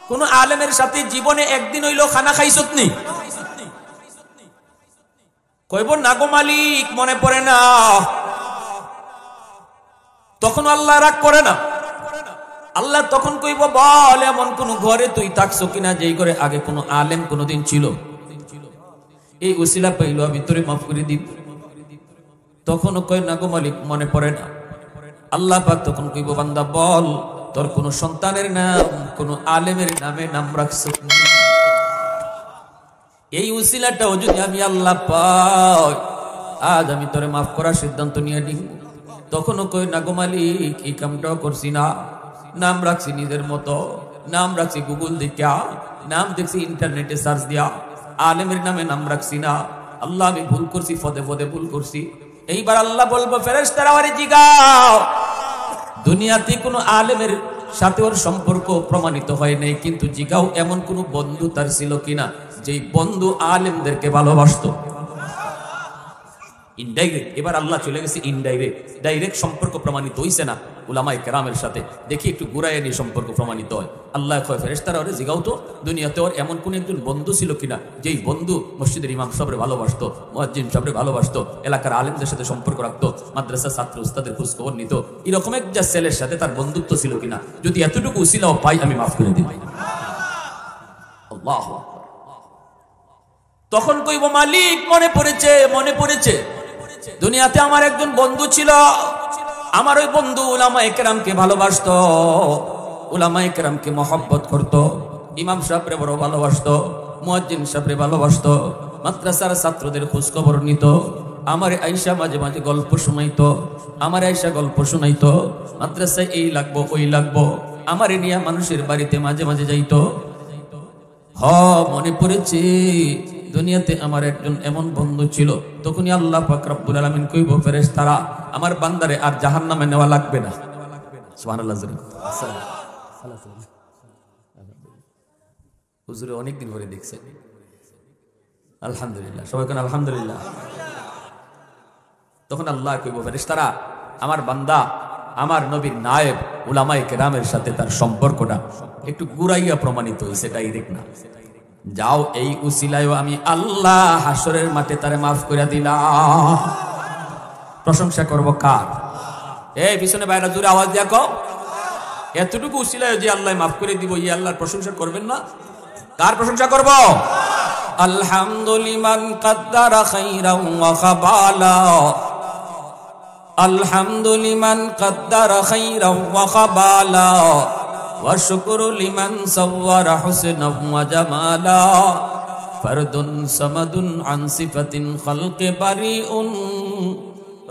কোন আলেমের সাথে জীবনে একদিন হইলো খানা খাইছত নি? কইব না গো মালিক, মনে পড়ে না। তখন আল্লাহ রাগ করে না। আল্লাহ তখন কইব বল, এমন কোন ঘরে তুই থাকছো কিনা যেই ঘরে আগে কোন আলেম কোনদিন ছিল? এই উসিলা পাইলো আমি তোরে মাফ করে দিব। তখন কয় না গো মালিক, মনে পড়ে না। আল্লাহ পাক তখন কইব বান্দা বল, তোর কোন সন্তানের নাম কোন আলেমের নামে নাম রাখছো? এই উসিলাটাও যদি আমি আল্লাহ পাই, আজ আমি তোরে মাফ করার সিদ্ধান্ত নিয়ে নিই। তখনও কই না গো মালিক, এই কামটাও করছি না, নাম রাখছি নিজের মতো, নাম রাখছি গুগল দেখা, নাম দেখছি ইন্টারনেটে সার্চ দিয়া, আলেমের নামে নাম রাখছি না। আল্লাহ আমি ভুল করছি, পদে পদে ভুল করছি। এইবার আল্লাহ বলবো ফেরেশতারা ওরে জিগাও, দুনিয়াতে কোনো আলেমের সাথে ওর সম্পর্ক প্রমাণিত হয় নাই, কিন্তু জিগাও এমন কোন বন্ধু তার ছিল কিনা যেই বন্ধু আলেমদেরকে ভালোবাসতো। ইনডাইরেক্ট, এবার আল্লাহ চলে গেছে ইনডাইরেক্ট। ডাইরেক্ট সম্পর্ক প্রমাণিত হইছে না উলামায়ে কেরামের সাথে, দেখি একটু ঘুরাইয়া নিয়ে সম্পর্ক প্রমাণিত হয়। আল্লাহ কয় ফেরেশতারা ওরে জিগাও তো দুনিয়াতে ওর এমন কোন একজন বন্ধু ছিল কিনা যেই বন্ধু মসজিদের ইমাম সাহেবরে ভালোবাসতো, মুয়াজ্জিন সাহেবরে ভালোবাসতো, এলাকার আলেমদের সাথে সম্পর্ক রাখতো, মাদ্রাসা ছাত্র উস্তাদের খোঁজ খবর নিত, এরকম একটা ছেলের সাথে তার বন্ধুত্ব ছিল কিনা। যদি এতটুকু উসিলাও পাই আমি মাফ করে দিব। আল্লাহু আকবার। তখন কইব মালিক মনে পড়েছে, মনে পড়েছে, দুনিয়াতে আমার একজন বন্ধু ছিল, আমার ওই বন্ধু উলামায়ে কেরামকে ভালোবাসতো, উলামায়ে কেরামকে মহব্বত করতো, ইমাম সাহেবরে বড় ভালোবাসতো, মুয়াজ্জিন সাহেবরে ভালোবাসতো, মাদ্রাসার ছাত্রদের খোঁজ খবর নিত, আমার আয়েশা মাঝে মাঝে গল্প শোনাইতো, আমার আয়েশা গল্প শোনাইতো, মাদ্রাসায় এই লাগবো ওই লাগবো, আমারে নিয়ে মানুষের বাড়িতে মাঝে মাঝে যাইতো। মনে পড়েছে দুনিয়াতে আমার একজন এমন বন্ধু ছিল। তখনই আল্লাহ পাক রব্বুল আলামিন কইব ফেরেশতারা আমার বান্দারে আর জাহান্নামে নেওয়া লাগবে না। সুবহানাল্লাহ। হুজুরে অনেকদিন পরে দেখছেন, আলহামদুলিল্লাহ, সবাই কোন আলহামদুলিল্লাহ। তখন আল্লাহ কইব ফেরেশতারা আমার বান্দা আমার নবীর নায়েব উলামায়ে কেরামের সাথে তার সম্পর্কটা একটু গুরাইয়া প্রমাণিত হয়েছে, ডাইরেক্ট না। যাও এই উসিলায়ও আমি আল্লাহ হাসরের মাঠে তারে মাফ করে দিলাম। প্রশংসা করব কার? এই পিছনে বাইরে জোরে আওয়াজ দিয়া কও, এতটুকু উসিলায় যে আল্লাহ মাফ করে দিব, এই আল্লাহর প্রশংসা করবেন না? কার প্রশংসা করব? আলহামদুলিমান কাদ্দারা খাইরান ওয়া খাবালা, আলহামদুলিমান কাদ্দারা খাইরান ওয়া খাবালা, ওয়া শুকরু লিমান সাওয়ারা হুসনান ওয়া জামালা, ফারদুন সামাদুন আন সিফাতিন খালকি বারিউন,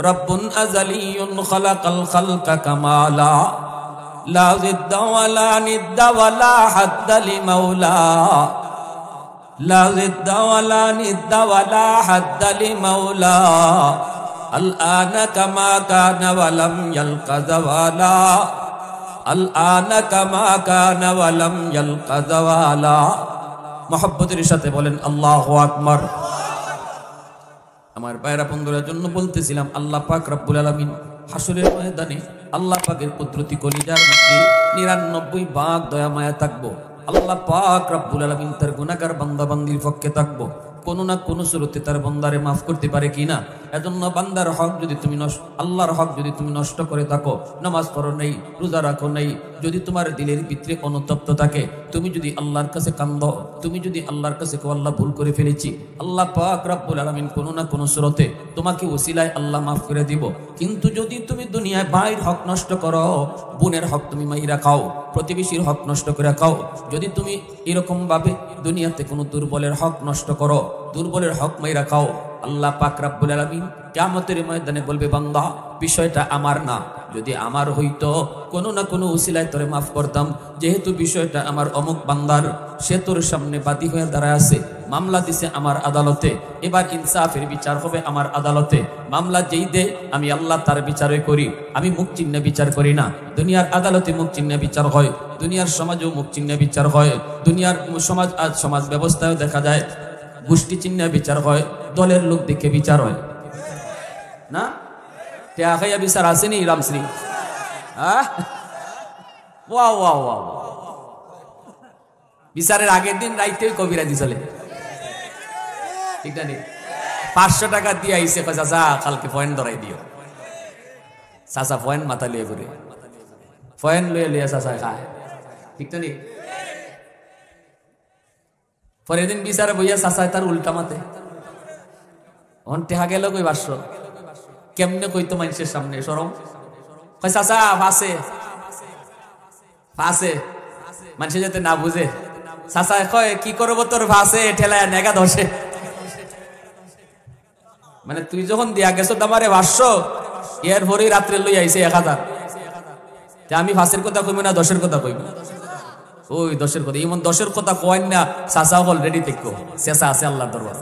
রাব্বুন আযালিয়ুন খালাকাল খালকা কামালা, লা জিদ্দা ওয়ালা নিদ্দা ওয়ালা হাদ্দা লিমাওলা, লা জিদ্দা ওয়ালা নিদ্দা ওয়ালা হাদ্দা লিমাওলা, আল আনা কামা কানা ওয়া লাম ইয়ালকা যাওয়ালা, আল আনা কামা কানা ওয়া লাম ইয়ালকা যাওয়ালা। মুহাব্বতের সাথে বলেন আল্লাহু আকবার। আমার ভাইরা বন্ধুদের জন্য বলতেছিলাম, আল্লাহ পাক রব্বুল আলামিন হাসরের ময়দানে আল্লাহ পাকের কুদরতি কলিজার মধ্যে 99 ভাগ দয়া মায়া থাকবো। আল্লাহ পাক রব্বুল আলামিন তার গুনাহগার বান্দা বান্দির পক্ষে থাকবো, কোনো না কোনো সুরতে তার বান্দারে মাফ করতে পারে কিনা। এজন্য বান্দার হক যদি তুমি আল্লাহর হক যদি তুমি নষ্ট করে থাকো, নামাজ পড়ো নেই, রোজা রাখো নেই, যদি তোমার দিলের ভিতরে অনুতপ্ত থাকে, তুমি যদি আল্লাহর কাছে কান্দো, তুমি যদি আল্লাহর কাছে কো আল্লাহ ভুল করে ফেলেছি, আল্লাহ পাক রব্বুল আলামিন কোনো না কোনো সুরতে তোমাকে ওসিলায় আল্লাহ মাফ করে দিব। কিন্তু যদি তুমি দুনিয়ায় ভাইয়ের হক নষ্ট করো, বোনের হক তুমি মাইরা খাও, প্রতিবেশীর হক নষ্ট করে খাও, যদি তুমি এরকম ভাবে দুনিয়াতে কোনো দুর্বলের হক নষ্ট করো, দুর্বলের হক মাইরা খাও, আল্লাহ পাক রব্বুল আলামিন কিয়ামতের ময়দানে বলবে বান্দা বিষয়টা আমার না, যদি আমার হইতো কোনো না কোনো উসিলায় তোরে মাফ করতাম, যেহেতু বিষয়টা আমার অমুক বান্দার, সে তোর সামনে বাদী হয়ে দাঁড়ায় আছে, মামলা দিছে আমার আদালতে, এবার ইনসাফের বিচার হবে আমার আদালতে, মামলা যেই দে আমি আল্লাহ তার বিচারই করি, আমি মুখ চিহ্নে বিচার করি না। দুনিয়ার আদালতে মুখ চিহ্নে বিচার হয়, দুনিয়ার সমাজেও মুখ চিহ্নে বিচার হয়, দুনিয়ার সমাজ আজ সমাজ ব্যবস্থায় দেখা যায় গোষ্ঠী চিহ্নে বিচার হয়, দলের লোক দেখে বিচার হয় না। টেয়া খাইয়া বিচার আসেনি রামশ্রী? বিচারের আগের দিন রাইতে কবিরাজি চলে, ঠিক না? 500 টাকা দিয়ে আইসে, চাচা কালকে পয়েন্ট ধরাই দিও। চাচা পয়েন্ট মাথা লিয়ে ঘুরে, পয়েন্ট লইয়া লইয়া চাচা খায়, ঠিক না? পরের দিন বিচারে বইয়া চাচায় তার উল্টা মাতে, অন টেহা গেল কই 500, কেমনে কইতো মানুষের সামনে সরম, কয় চাচা আছে ফাঁসে মানুষে যাতে না বুঝে চাচা কয় কি করবো তোর ফাঁসে ঠেলায় নেগা ধসে। মানে তুই যখন দিয়া গেছো তোমারে ভাষ্য এর পরেই রাত্রে লই আইছে 1000 আমি ফাঁসের কথা কইব না 10-এর কথা কইব। ওই 10-এর কথা এমন 10-এর কথা কয় না চাচা অলরেডি দেখো শেষা আছে আল্লাহর দরবার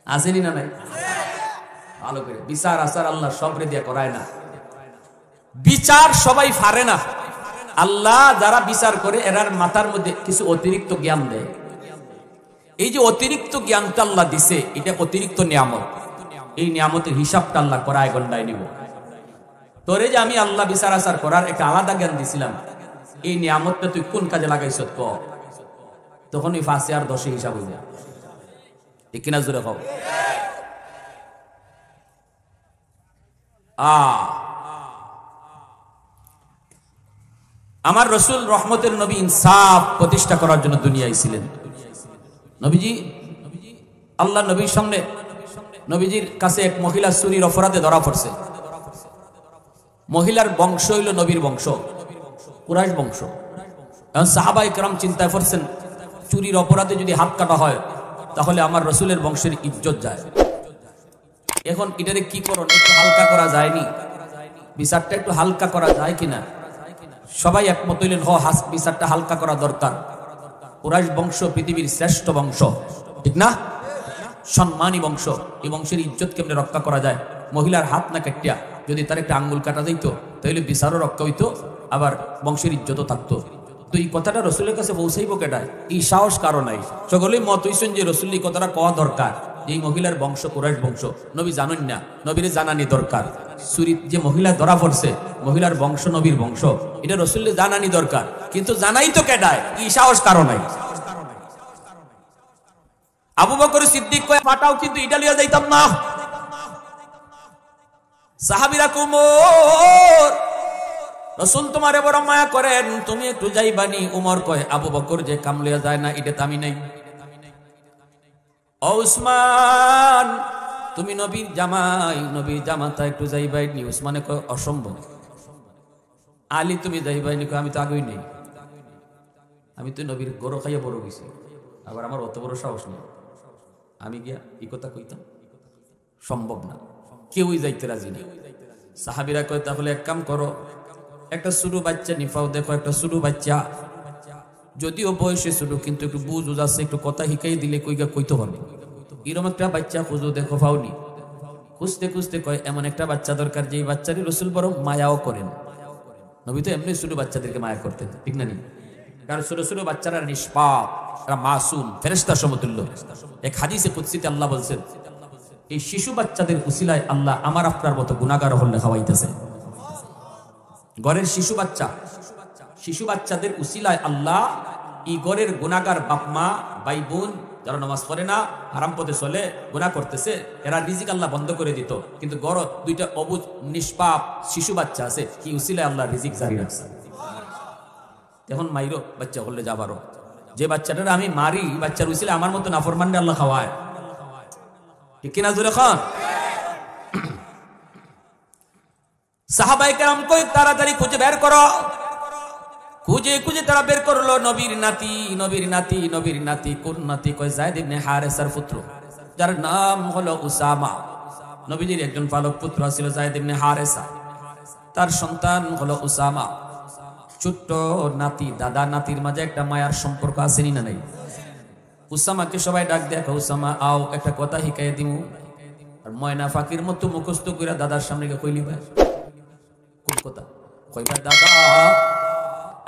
আসেনি না নাই ভালো করে বিচার আচার আল্লাহ সবরে দিয়া করায় না। বিচার সবাই পারে না। আল্লাহ যারা বিচার করে এরার মাথার মধ্যে কিছু অতিরিক্ত জ্ঞান দেয়। এই যে অতিরিক্ত জ্ঞানটা আল্লাহ দিছে এটা অতিরিক্ত নিয়ামত। এই নিয়ামতের হিসাবটা আল্লাহ করায় গন্ডায় নিব। তোরে যে আমি আল্লাহ বিচার আচার করার একটা আলাদা জ্ঞান দিছিলাম, এই নিয়ামতটা তুই কোন কাজে লাগাইছ ক তখন ওই 5 আর 10 হিসাব হইবে। ঠিক কিনা জোরে কও। আমার রসুল রহমতের নবী ইনসাফ প্রতিষ্ঠা করার জন্য দুনিয়ায় ছিলেন। নবীজি আল্লাহ নবীর সামনে নবীজির কাছে এক মহিলা চুরির অপরাধে ধরা পড়ছে। মহিলার বংশ হইল নবীর বংশ, কুরাইশ বংশ। এখন সাহাবায়ে কেরাম চিন্তায় পড়ছেন চুরির অপরাধে যদি হাত কাটা হয় তাহলে আমার রসুলের বংশের ইজ্জত যায়। এখন এটারে কি করুন, একটু হালকা করা যায়নি? বিচারটা একটু হালকা করা যায় কিনা? সবাই একমত হইলেন বিচারটা হালকা করা দরকার। কুরাইশ বংশ পৃথিবীর শ্রেষ্ঠ বংশ, ঠিক না? সম্মানী বংশ। এই বংশের ইজ্জত কেমনে রক্ষা করা যায়? মহিলার হাত না কাটিয়া যদি তার একটা আঙ্গুল কাটা দিত তাহলে বিচারও রক্ষা হইতো, আবার বংশের ইজ্জতও থাকতো। তো এই কথাটা রসুলের কাছে পৌঁছাইব কেটায়? এই সাহস কারো নাই। সকলেই মত হইছেন যে রসুল এই কথাটা কওয়া দরকার, যে এই মহিলার বংশ কুরাইশ বংশ। নবী জানেন না, নবীরে জানানি দরকার। চুরি যে মহিলা ধরা পড়ছে মহিলার বংশ নবীর বংশ, এটা রসুলের জানানি দরকার। কিন্তু জানাই তো কেটায়? এই সাহস কারো নাই। আবু বকর সিদ্দিক কয় পাঠাও, কিন্তু এটা লিয়া যাইতাম না। সাহাবীরা কুমর রসুল তোমারে বড় মায়া করেন, তুমি একটু যাইবানি। উমর কয় আবু বকর যে কামলিয়া যায় না এটা আমি নাই। ও উসমান তুমি নবীর জামাই, নবীর জামাতা একটু যাইবাইনি। উসমানে কয় অসম্ভব। আলী তুমি যাইবাইনি? কয় আমি তো আগেই নেই, আমি তো নবীর গরু খাইয়া বড় হয়েছি, আবার আমার অত বড় সাহস নেই, আমি গিয়া এই কথা কইতাম? সম্ভব না, কেউই যাইতে রাজি নেই। সাহাবীরা কয় তাহলে এক কাম করো, একটা ছোট বাচ্চা নিফাও দেখো, একটা ছোট বাচ্চা, যদিও বয়সে ছোট কিন্তু একটু বুঝ আছে, একটু কথা শিখাই দিলে কইতে পারবে। এরকম একটা বাচ্চা খুঁজো দেখো, পাওনি? খুঁজতে খুঁজতে কয় এমন একটা বাচ্চা দরকার যে বাচ্চারই রসুল বড় মায়াও করেন। নবী তো এমনি ছোট বাচ্চাদেরকে মায়া করতেন, ঠিক না? কারণ ছোট ছোট বাচ্চারা নিষ্পাপ, মাসুম, ফেরেশতা সমতুল্য। এক হাদিসে কুদসিতে আল্লাহ বলছেন এই শিশু বাচ্চাদের উসিলায় আল্লাহ আমার আপনার মতো গুনাহগার হলে খাওয়াইতেছে। ঘরের শিশু বাচ্চাদের উসিলায় আল্লাহ এই ঘরের গুনাহগার বাপ মা ভাই বোন যারা নামাজ পড়ে না, হারাম পথে চলে, গুনাহ করতেছে, এরা রিজিক আল্লাহ বন্ধ করে দিত। কিন্তু ঘর দুইটা অবুঝ নিষ্পাপ শিশু বাচ্চা আছে, কি উসিলায় আল্লাহ রিজিক জারি রাখছে। এখন মাইরো বাচ্চা হলে যাবারও, যে বাচ্চাটা আমি মারি বাচ্চার উসিলায় আমার মতো নাফরমানরে আল্লাহ খাওয়ায়, ঠিক কিনা জোরে খান? সাহাবায়ে কেরাম কই তাড়াতাড়ি খুঁজে বের করো। খুঁজে খুঁজে তারা বের করলো নবীর নাতি, নবীর নাতি, নবীর নাতি। কোন নাতি? কয় যায়েদ ইবনে হারেসার পুত্র, যার নাম হলো উসামা। নবীজির একজন পালক পুত্র ছিল যায়েদ ইবনে হারেসা, তার সন্তান হলো উসামা। ছোট্ট নাতি, দাদা নাতির মাঝে একটা মায়ার সম্পর্ক আসেনি না নাই? উসামাকে সবাই ডাক দেখো, উসামা আও একটা কথা শিখাই দিমু। আর ময়না ফাঁকির মতো মুখস্থ করে দাদার সামনে গিয়ে কইলি ভাই কোন কথা? কইবা দাদা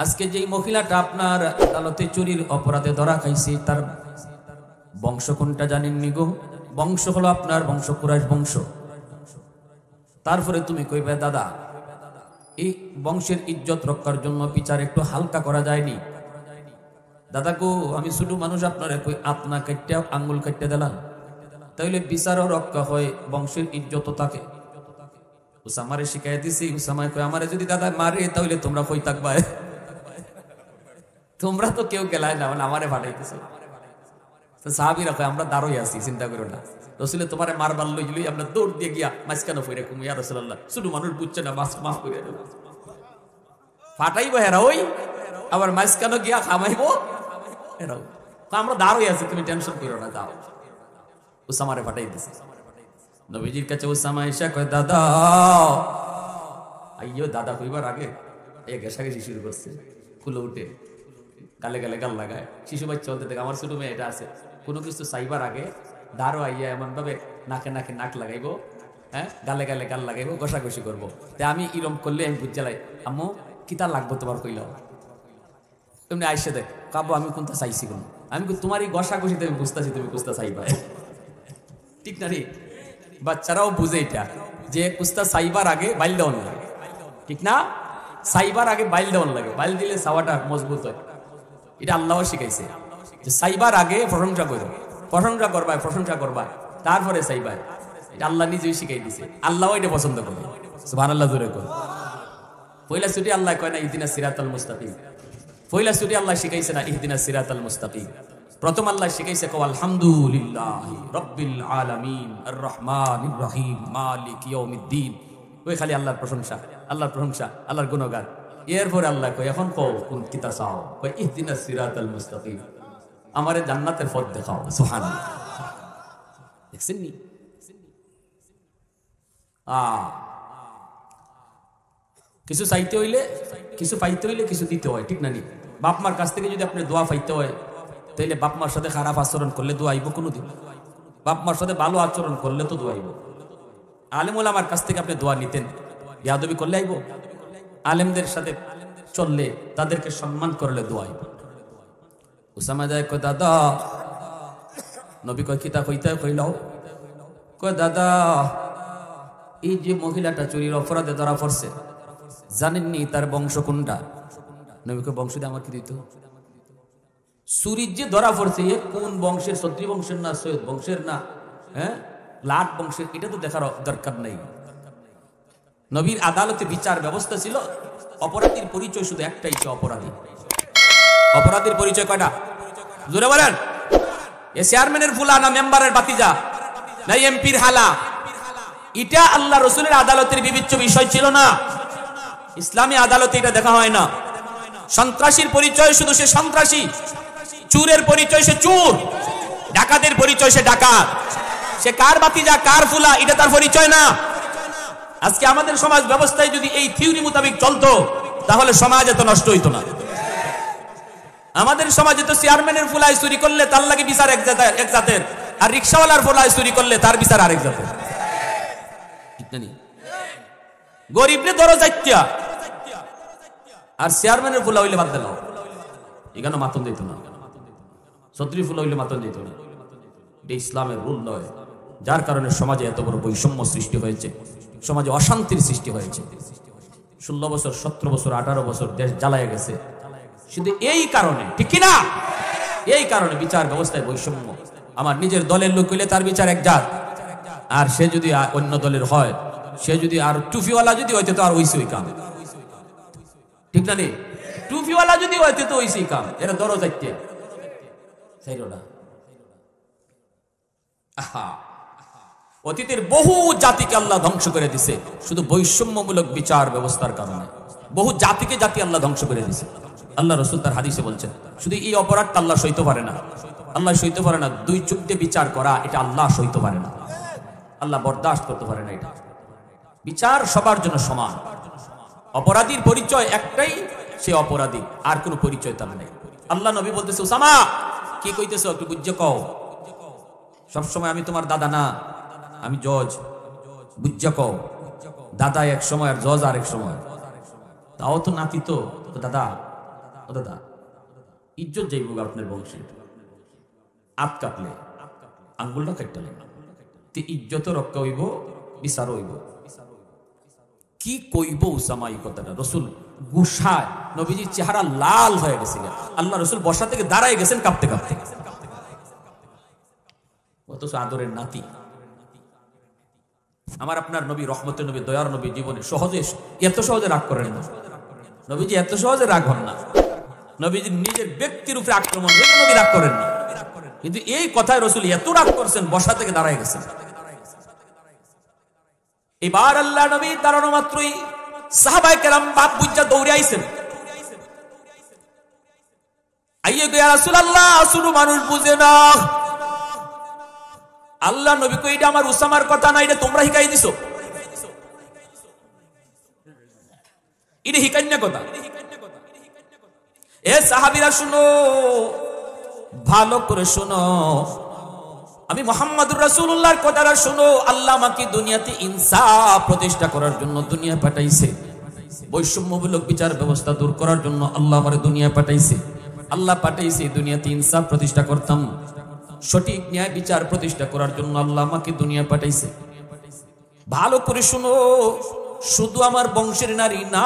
আজকে যেই মহিলাটা আপনার আদালতে চুরির অপরাধে ধরা খাইছে তার বংশ কোনটা জানেননি গো? বংশ হলো আপনার বংশ কুরাইশ বংশ। তারপরে তুমি কইবে দাদা এই বংশের ইজ্জত রক্ষার জন্য বিচার একটু হালকা করা যায়নি? দাদা গো আমি ছোট মানুষ, আপনারা কই আপনা কাটতে আঙ্গুল কাটতে দিলাম, তাইলে বিচারও রক্ষা হয়, বংশের ইজ্জতও থাকে। উসামারে শিখাই দিছি। উসামায় কই আমারে যদি দাদা মারে তাহলে তোমরা কই থাকবা? তোমরা তো কেউ গেলায় না, আমারে ফাটাইতেছে। সাহাবীরা কয় আমরা দাঁড়াই আছি, চিন্তা করো না। রসুলে তোমারে মারবার লইলি আমরা দৌড় দিয়ে গিয়া মাঝখানে ফিরে কুম ইয়া রাসূলুল্লাহ, ছোট মানুষ বুঝছে না, মাফ করে দেব। ফাটাইবো হেরা ওই, আবার মাঝখানে গিয়া খামাইবো এরাও। আমরা দাঁড়াই আছি, তুমি টেনশন করো না, যাও। উসামারে ফাটাই দিছে। নবীজির কাছে উসামা এসে কয় দাদা, আইয়ো দাদা কইবার আগে এই ঘেঁষাঘেঁষি শুরু করছে, কুলো উঠে গালে গালে গাল লাগায়। শিশু বাচ্চা চলতে থেকে আমার ছোট মেয়ে এটা আছে, কোনো কিছু চাইবার আগে দাঁড়ো আইয়া এমন ভাবে নাকে নাকে নাক লাগাইবো, হ্যাঁ গালে গালে গাল লাগাইবো, ঘষাঘষি করবো। তাই আমি ইরম করলে আমি বুঝ জ্বালাই, আম্মু কিতা লাগবো তোমার কইলাম, এমনি আইসে দেখ কাবো আমি কোনটা চাইছি কোন, আমি তোমার এই ঘষাঘষিতে আমি বুঝতেছি তুমি কুস্তা চাইবা, ঠিক না রে? বাচ্চারাও বুঝে এটা যে কুস্তা চাইবার আগে বাইল দেওয়ান লাগে, ঠিক না? চাইবার আগে বাইল দেওয়ান লাগে, বাইল দিলে চাওয়াটা মজবুত হয়। এটা আল্লাহ শিখাইছে যে চাইবার আগে প্রশংসা করো, প্রশংসা করবা, প্রশংসা করবা, তারপরে চাইবা। এটা আল্লাহ নিজেই শিখাই দিছে, আল্লাহ এটা পছন্দ করে। সুবহানাল্লাহ জোরে কর। পয়লা ছুটি আল্লাহ কয় না ইহদিনাস সিরাতাল মুস্তাকিম, পয়লা ছুটি আল্লাহ শিখাইছে না ইহদিনাস সিরাতাল মুস্তাকিম। প্রথম আল্লাহ শিখাইছে কও আলহামদুলিল্লাহি রাব্বিল আলামিন আর রহমানির রহিম মালিক ইয়াউমিদ্দিন। ওই খালি আল্লাহর প্রশংসা, আল্লাহর প্রশংসা, আল্লাহর গুণগান। এরপরে আল্লাহ কয় এখন কও কোন কিতা চাও, কয় ইহদিনাস সিরাতাল মুস্তাকিম, আমারে জান্নাতের পথ দেখাও। সুবহানাল্লাহ, দেখছেন নি? কিছু চাইতে হইলে, কিছু পাইতে হইলে কিছু দিতে হয়, ঠিক না নি? বাপ মার কাছ থেকে যদি আপনি দোয়া পাইতে হয়, তাইলে বাপ মার সাথে খারাপ আচরণ করলে দোয়া আইব কোনোদিন? বাপ মার সাথে ভালো আচরণ করলে তো দোয়া আইব। আলেম ওলামার কাছ থেকে আপনি দোয়া নিতেন, বেয়াদবি করলে আইব? আলেমদের সাথে চললে, তাদেরকে সম্মান করলে দোয়া আইব। উসামা যায় কয় দাদা, নবী কয় কিতা কইতে কইলাও, কয় দাদা এই যে মহিলাটা চুরির অপরাধে ধরা পড়ছে, জানেননি তার বংশ কোনটা? নবী কয় বংশ দিয়ে আমার কি দিত? চুরির যে ধরা পড়ছে এ কোন বংশের, ছত্রী বংশের না সৈয়দ বংশের না হ্যাঁ লাট বংশের, এটা তো দেখার দরকার নেই। নবীর আদালতে বিচার ব্যবস্থা ছিল, অপরাধীর পরিচয় শুধু একটাই, সে অপরাধী। অপরাধীর পরিচয় কয়টা? জোরে বলেন। এ চেয়ারম্যানের ফুলা না মেম্বারের বাতিজা না এমপির হালা, এটা আল্লাহ রসুলের আদালতের বিবেচ্য বিষয় ছিল না। ইসলামী আদালতে এটা দেখা হয় না। সন্ত্রাসীর পরিচয় শুধু সে সন্ত্রাসী, চোরের পরিচয় সে চোর, ডাকাতের পরিচয় সে ডাকাত। সে কার বাতিজা কার ফুলা এটা তার পরিচয় না। আজকে আমাদের সমাজ ব্যবস্থায় যদি এই থিওরি মোতাবেক চলতো, তাহলে সমাজ এত নষ্ট হইতো না। আমাদের সমাজে তো চেয়ারম্যানের ফুলায় চুরি করলে তার লাগে বিচার এক জাতের, আর রিক্সাওয়ালার ফুলায় চুরি করলে তার বিচার আরেক জাতের। গরিবরে ধরো যাইত্যা, আর চেয়ারম্যানের ফুলা হইলে বাদ দিল, এখানে মাতন দিত না। ছত্রী ফুলা হইলে মাতন দিত না। এটা ইসলামের রুল নয়। যার কারণে সমাজে এত বড় বৈষম্য সৃষ্টি হয়েছে, সমাজে অশান্তির সৃষ্টি হয়েছে। 16 বছর 17 বছর 18 বছর দেশ জ্বালায় গেছে শুধু এই কারণে, ঠিক কিনা? এই কারণে বিচার ব্যবস্থায় বৈষম্য। আমার নিজের দলের লোক হইলে তার বিচার এক জাত, আর সে যদি অন্য দলের হয়, সে যদি আর টুফিওয়ালা যদি হইতে তো আর ওইসি ওই কাম, ঠিক না নি? টুফিওয়ালা যদি হইতে তো ওইসি কাম, এরা দরো যাইতে চাইলো না। অতীতের বহু জাতিকে আল্লাহ ধ্বংস করে দিছে শুধু বৈষম্যমূলক বিচার ব্যবস্থার কারণে। বহু জাতিকে জাতি আল্লাহ ধ্বংস করে দিছে। আল্লাহ রসুল তার হাদিসে বলছেন, শুধু এই অপরাধটা আল্লাহ সইতে পারে না। আল্লাহ সইতে পারে না দুই চোখ দিয়ে বিচার করা, এটা আল্লাহ সইতে পারে না, আল্লাহ বরদাস্ত করতে পারে না। এটা বিচার সবার জন্য সমান। অপরাধীর পরিচয় একটাই, সে অপরাধী, আর কোনো পরিচয় তার নেই। আল্লাহ নবী বলতেছে, উসামা কি কইতেছো একটু বুঝে কও। সবসময় আমি তোমার দাদা না, আমি জজ, বুঝে কও। দাদা এক সময় আর জজ আর এক সময়, তাও তো নাতি। তো দাদা, ও দাদা, ইজ্জত যাইব আপনার বংশে। আপ কাটলে আঙ্গুলটা কাটলে ইজ্জত রক্ষা হইব, বিচার হইব। কি কইব উসামা এই কথাটা? রসুল গুসায়, নবীজির চেহারা লাল হয়ে গেছিল। আল্লাহ রসুল বসা থেকে দাঁড়ায় গেছেন কাঁপতে কাঁপতে। অথচ আদরের নাতি। আমার আপনার নবী, রহমতের নবী, দয়ার নবী জীবনে সহজে, এত সহজে রাগ করেন না। নবীজি এত সহজে রাগ হন না। নবীজি নিজের ব্যক্তির উপরে আক্রমণ হয়ে নবী রাগ করেন না, কিন্তু এই কথায় রসুল এত রাগ করছেন বসা থেকে দাঁড়ায় গেছেন। এবার আল্লাহ নবী দাঁড়ানো মাত্রই সাহাবায়ে কেরাম বাপ বুঝা দৌড়ে আইছেন। খাইয়ে গো ইয়া রাসূলুল্লাহ, শুধু মানুষ বুঝে না। আল্লাহ নবী কই, এটা আমার উসামার কথা না, এটা তোমরা হিকাই দিছো, এটা হিকাইনা কথা। এ সাহাবীরা শুনো, ভালো করে শুনো, আমি মুহাম্মদুর রাসূলুল্লাহর কথাটা শুনো। আল্লাহ আমাকে দুনিয়াতে ইনসাফ প্রতিষ্ঠা করার জন্য দুনিয়া পাঠাইছে, বৈষম্যমূলক বিচার ব্যবস্থা দূর করার জন্য আল্লাহ আমারে দুনিয়া পাঠাইছে। আল্লাহ পাঠাইছে দুনিয়াতে ইনসাফ প্রতিষ্ঠা করতাম, সঠিক ন্যায় বিচার প্রতিষ্ঠা করার জন্য আল্লাহ আমাকে দুনিয়া পাঠাইছে। ভালো করে শুনো, শুধু আমার বংশের নারী না,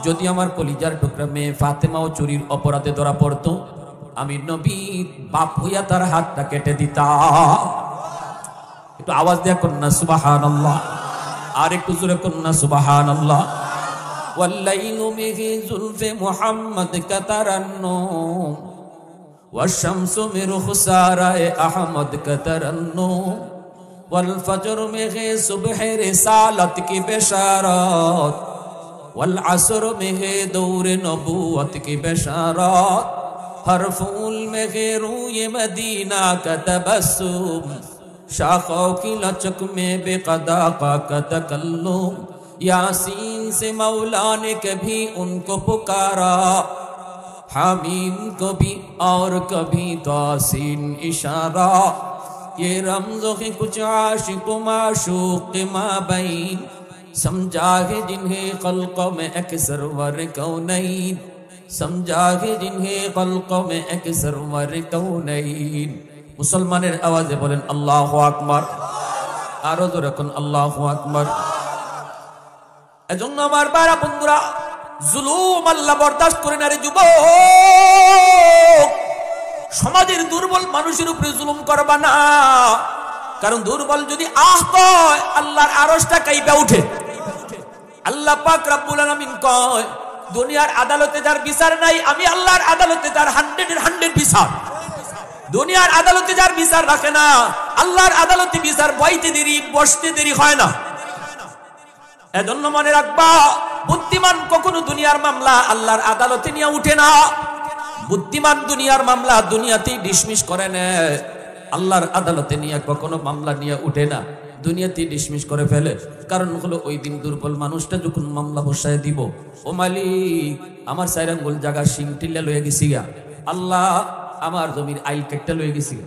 যদি আমার কলিজার টুকরা মেয়ে ফাতেমাও চুরির অপরাধে ধরা পড়তো, আমি নবী বাপ হইয়া তার হাতটা কেটে দিতাম। একটু আওয়াজ দেয়া করুন না সুবহানাল্লাহ, আর একটু জোরে করুন না সুবহানাল্লাহ। ওয়াল্লাইলু মিহি জুলফে মুহাম্মদ কাতারান্নুম, ওয়াশ-শামসু মির খুসারায়ে আহমদ কাতারান্নুম, ওয়াল ফজর মিহি সুবহে রিসালাত কি বিশারাত, ওয়াল আসর মিহি দৌরে নবুয়ত কি বিশারাত, हर फूल में रूए मदीना का तबस्सुम, शाखों की लचक में बेक़दा का तकल्लुम, यासीन से मौला ने कभी उनको पुकारा, हामीम को भी और कभी तासीन इशारा, ये रमज़ों के कुछ आशिक माशूक के माबैन, समझा है जिन्हें ख़ल्क़ों में अक्सर वर कौनैन, समझा है जिन्हें ख़ल्क़ों में अक्सर वर कौनैन। मुसलमानेर आवाज़े बोलें अल्लाहु আকবার, আরো জোরে কোন আল্লাহু আকবার। এজন্য আমার বারা বন্ধুরা, জুলুম আল্লাহ বরদাস্ত করে না রে যুবক। সমাজের দুর্বল মানুষের উপরে জুলুম করবা না, কারণ দুর্বল যদি কয় আল্লাহর আরশটা কাঁইপা ওঠে। আল্লাহ পাক রব্বুল আলামিন কয়, দুনিয়ার আদালতে যার বিচার নাই, আমি আল্লাহর আদালতে তার 100 বিচার। দুনিয়ার আদালতে যার বিচার রাখে না, আল্লাহর আদালতে বিচার বইতে দেরি, বসতে দেরি হয় না। এজন্য মনে রাখবা, বুদ্ধিমান কখনো দুনিয়ার মামলা আল্লাহর আদালতে নিয়ে উঠে না। বুদ্ধিমান দুনিয়ার মামলা দুনিয়াতেই ডিসমিস করে নেয়, আল্লাহর আদালতে নিয়ে কখনো মামলা নিয়ে উঠে না, দুনিয়াতে ডিসমিস করে ফেলে। কারণ হলো ওই দিন দুর্বল মানুষটা যখন মামলা বসায় দিব, ও মালিক আমার 4 আঙ্গুল জায়গা সিং টিল্লা লয়ে গেছি গা, আল্লাহ আমার জমির আইল কেটে লয়ে গেছি গা,